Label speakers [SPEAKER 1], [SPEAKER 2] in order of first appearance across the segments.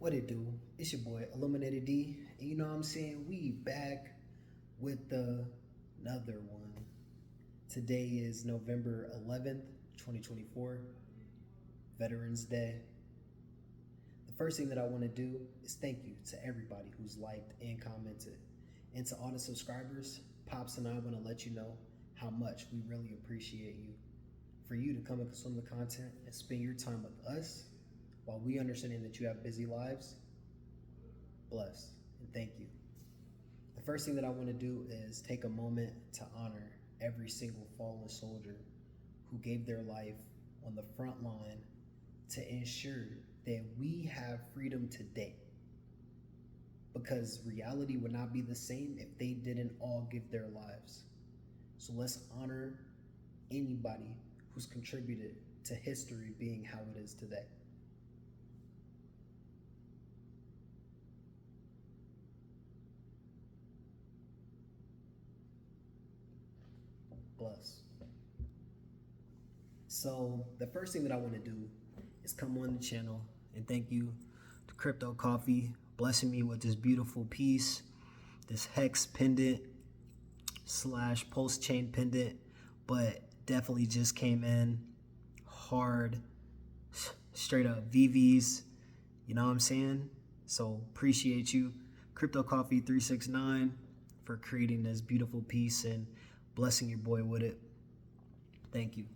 [SPEAKER 1] What it do? It's your boy Illuminated D, and you know what I'm saying? We back with another one. Today is November 11th, 2024, Veterans Day. The first thing that I want to do is thank you to everybody who's liked and commented. And to all the subscribers, Pops and I want to let you know how much we really appreciate you. For you to come and consume the content and spend your time with us while we understanding that you have busy lives, bless and thank you. The first thing that I want to do is take a moment to honor every single fallen soldier who gave their life on the front line to ensure that we have freedom today. Because reality would not be the same if they didn't all give their lives. So let's honor anybody who's contributed to history being how it is today. Bless. So the first thing that I want to do is come on the channel and thank you to Crypto Coffee blessing me with this beautiful piece, this hex pendant slash pulse chain pendant, but definitely just came in hard, straight up VVs, you know what I'm saying? So appreciate you, Crypto Coffee 369, for creating this beautiful piece and blessing your boy with it. Thank you.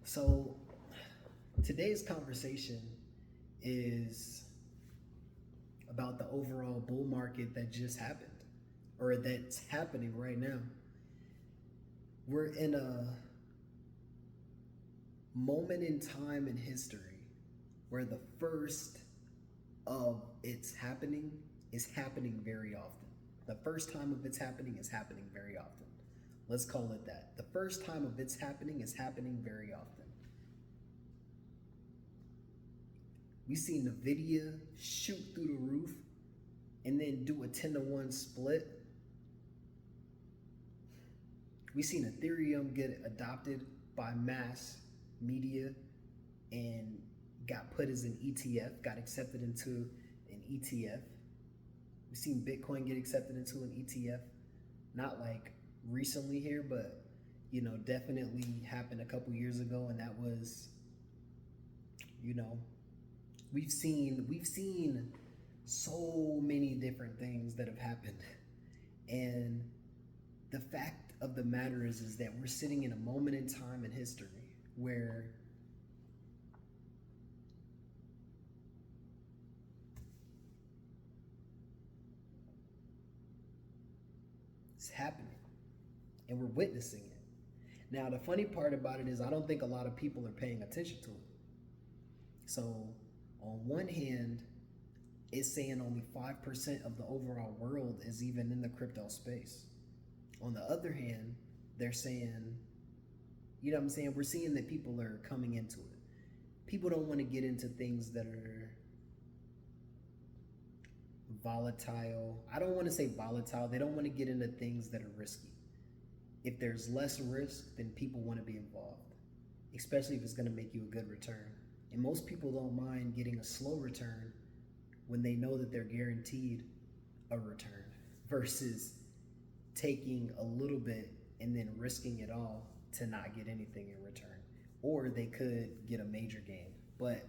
[SPEAKER 1] So today's conversation is about the overall bull market that just happened, or that's happening right now. We're in a moment in time in history where the first of its happening is happening very often. The first time of its happening is happening very often. Let's call it that. The first time of its happening is happening very often. We seen NVIDIA shoot through the roof and then do a 10-to-1 split. We seen Ethereum get adopted by mass media and got put as an ETF, got accepted into an ETF. We've seen Bitcoin get accepted into an ETF, not like recently here, but you know, definitely happened a couple years ago, and that was, you know, we've seen so many different things that have happened. And the fact of the matter is that we're sitting in a moment in time in history where it's happening and we're witnessing it. Now, the funny part about it is I don't think a lot of people are paying attention to it. So, on one hand, it's saying only 5% of the overall world is even in the crypto space. On the other hand, they're saying, you know what I'm saying? We're seeing that people are coming into it. People don't want to get into things that are volatile. I don't want to say volatile. They don't want to get into things that are risky. If there's less risk, then people want to be involved, especially if it's going to make you a good return. And most people don't mind getting a slow return when they know that they're guaranteed a return versus taking a little bit and then risking it all to not get anything in return. Or they could get a major gain. But,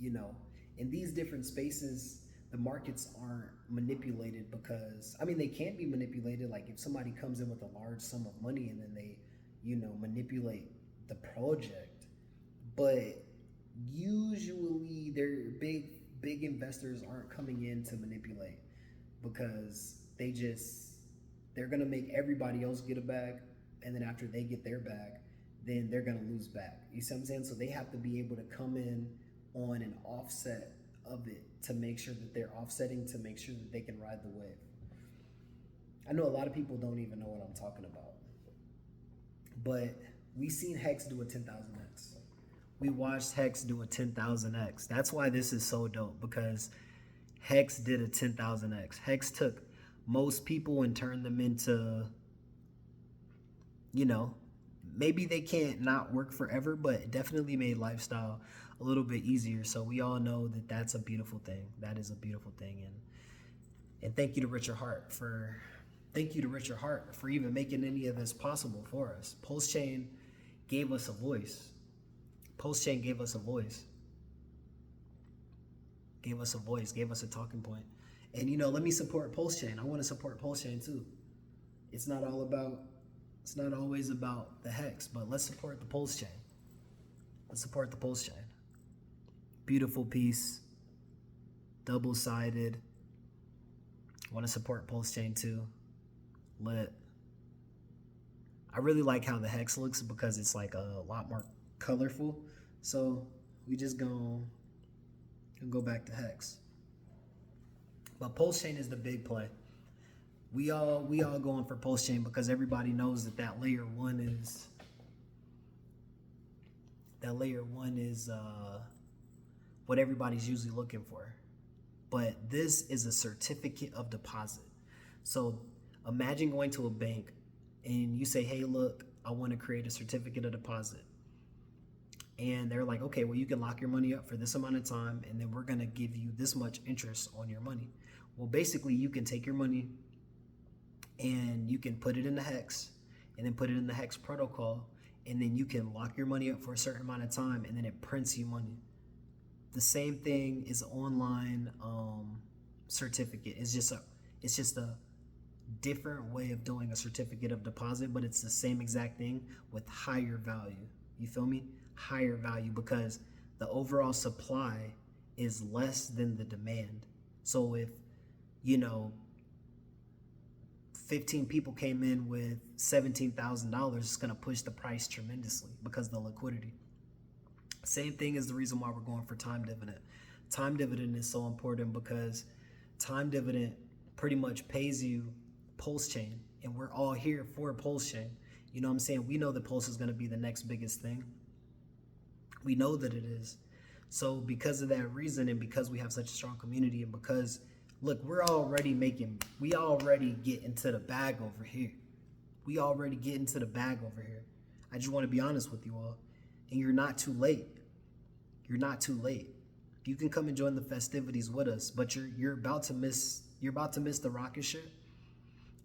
[SPEAKER 1] you know, in these different spaces, the markets aren't manipulated because, I mean, they can't be manipulated. Like if somebody comes in with a large sum of money and then they, you know, manipulate the project. But usually they're big investors aren't coming in to manipulate because they're gonna make everybody else get a bag, and then after they get their bag, then they're gonna lose back. You see what I'm saying? So they have to be able to come in on an offset of it to make sure that they're offsetting to make sure that they can ride the wave. I know a lot of people don't even know what I'm talking about, but we seen Hex do a 10,000x. We watched Hex do a 10,000x. That's why this is so dope, because Hex did a 10,000x. Hex took most people and turned them into, you know, maybe they can't not work forever, but it definitely made lifestyle a little bit easier. So we all know that that's a beautiful thing. That is a beautiful thing. And thank you to Richard Hart for even making any of this possible for us. Pulse Chain gave us a voice. Pulse Chain gave us a voice. Gave us a voice, gave us a talking point. And you know, let me support Pulse Chain. I want to support Pulse Chain too. It's not always about the Hex, but let's support the Pulse Chain. Let's support the Pulse Chain. Beautiful piece, double-sided. Want to support Pulse Chain too. Lit. I really like how the Hex looks because it's like a lot more colorful. So we just gonna go back to Hex. But Pulse Chain is the big play. We all going for Pulse Chain because everybody knows that layer one is what everybody's usually looking for. But this is a certificate of deposit. So imagine going to a bank and you say, hey, look, I want to create a certificate of deposit. And they're like, okay, well, you can lock your money up for this amount of time, and then we're going to give you this much interest on your money. Well, basically, you can take your money and you can put it in the Hex and then put it in the Hex protocol, and then you can lock your money up for a certain amount of time, and then it prints you money. The same thing is online certificate. It's just a different way of doing a certificate of deposit, but it's the same exact thing with higher value. You feel me? Higher value, because the overall supply is less than the demand. So if, 15 people came in with $17,000, it's going to push the price tremendously because of the liquidity. Same thing is the reason why we're going for time dividend. Time dividend is so important because time dividend pretty much pays you Pulse Chain, and we're all here for Pulse Chain. You know what I'm saying? We know that Pulse is going to be the next biggest thing. We know that it is. So because of that reason, and because we have such a strong community, and because, look, we already get into the bag over here. I just want to be honest with you all. And you're not too late. You can come and join the festivities with us, but you're about to miss the rocket ship.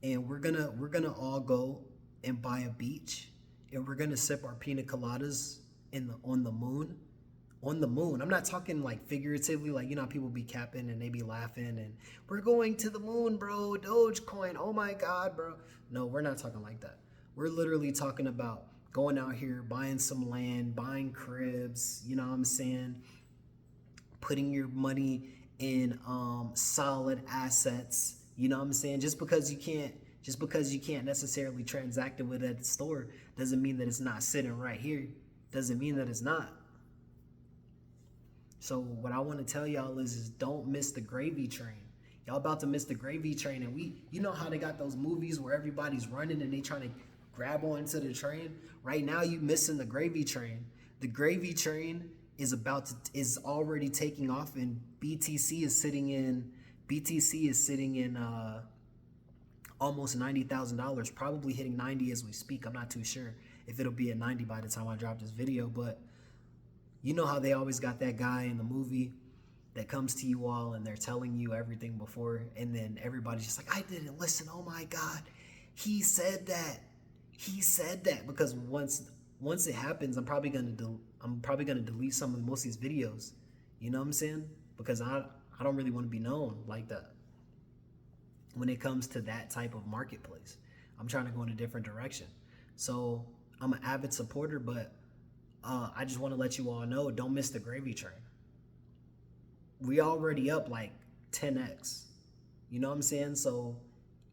[SPEAKER 1] And we're gonna all go and buy a beach, and we're gonna sip our pina coladas on the moon. I'm not talking like figuratively, like, how people be capping and they be laughing and we're going to the moon, bro, Dogecoin, oh my God, bro. No, we're not talking like that. We're literally talking about going out here, buying some land, buying cribs, you know what I'm saying? Putting your money in solid assets, you know what I'm saying? Just because you can't necessarily transact it with at the store doesn't mean that it's not sitting right here. Doesn't mean that it's not. So what I want to tell y'all is don't miss the gravy train. Y'all about to miss the gravy train. And you know how they got those movies where everybody's running and they trying to grab onto the train? Right now you missing the gravy train. The gravy train is already taking off, and BTC is sitting in almost $90,000, probably hitting 90 as we speak. I'm not too sure if it'll be at 90 by the time I drop this video, but you know how they always got that guy in the movie that comes to you all and they're telling you everything before, and then everybody's just like, I didn't listen. Oh my God, he said that. Because once it happens, I'm probably gonna delete most of these videos. You know what I'm saying? Because I don't really want to be known like that. When it comes to that type of marketplace, I'm trying to go in a different direction. So I'm an avid supporter, but I just want to let you all know, don't miss the gravy train. We already up like 10x. You know what I'm saying? So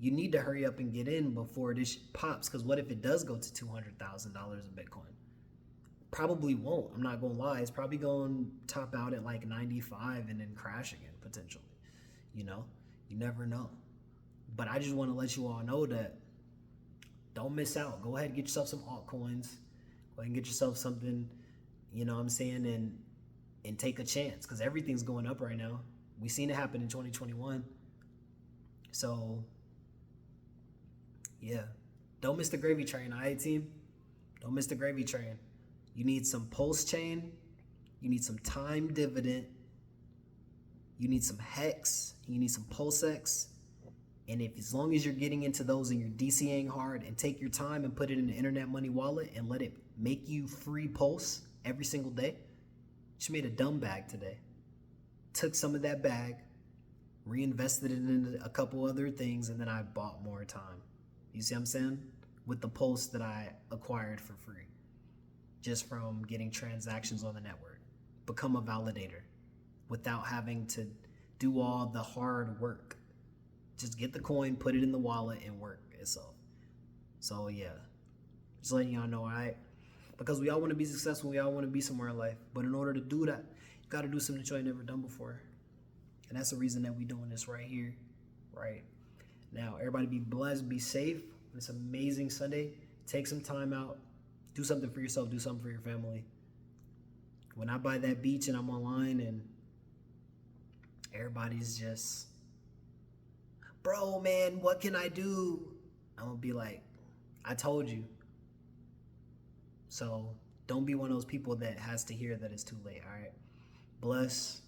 [SPEAKER 1] you need to hurry up and get in before this pops, because what if it does go to $200,000 in Bitcoin? Probably won't. I'm not going to lie. It's probably going to top out at like 95 and then crash again, potentially. You never know. But I just want to let you all know that don't miss out. Go ahead and get yourself some altcoins. Go ahead and get yourself something, you know what I'm saying, and take a chance, because everything's going up right now. We seen it happen in 2021. So, yeah. Don't miss the gravy train, all right, team? Don't miss the gravy train. You need some pulse chain. You need some time dividend. You need some hex. You need some pulsex. And if as long as you're getting into those and you're DCAing hard and take your time and put it in the Internet Money wallet and let it make you free pulse every single day. Just made a dumb bag today. Took some of that bag, reinvested it in a couple other things, and then I bought more time. You see what I'm saying? With the pulse that I acquired for free. Just from getting transactions on the network. Become a validator without having to do all the hard work. Just get the coin, put it in the wallet, and work itself. So yeah, just letting y'all know, all right? Because we all want to be successful, we all want to be somewhere in life. But in order to do that, you got to do something that you ain't never done before. And that's the reason that we doing this right here, right now. Everybody be blessed, be safe. It's an amazing Sunday. Take some time out. Do something for yourself. Do something for your family. When I buy that beach and I'm online and everybody's just, bro, man, what can I do? I'm going to be like, I told you. So don't be one of those people that has to hear that it's too late, all right? Bless.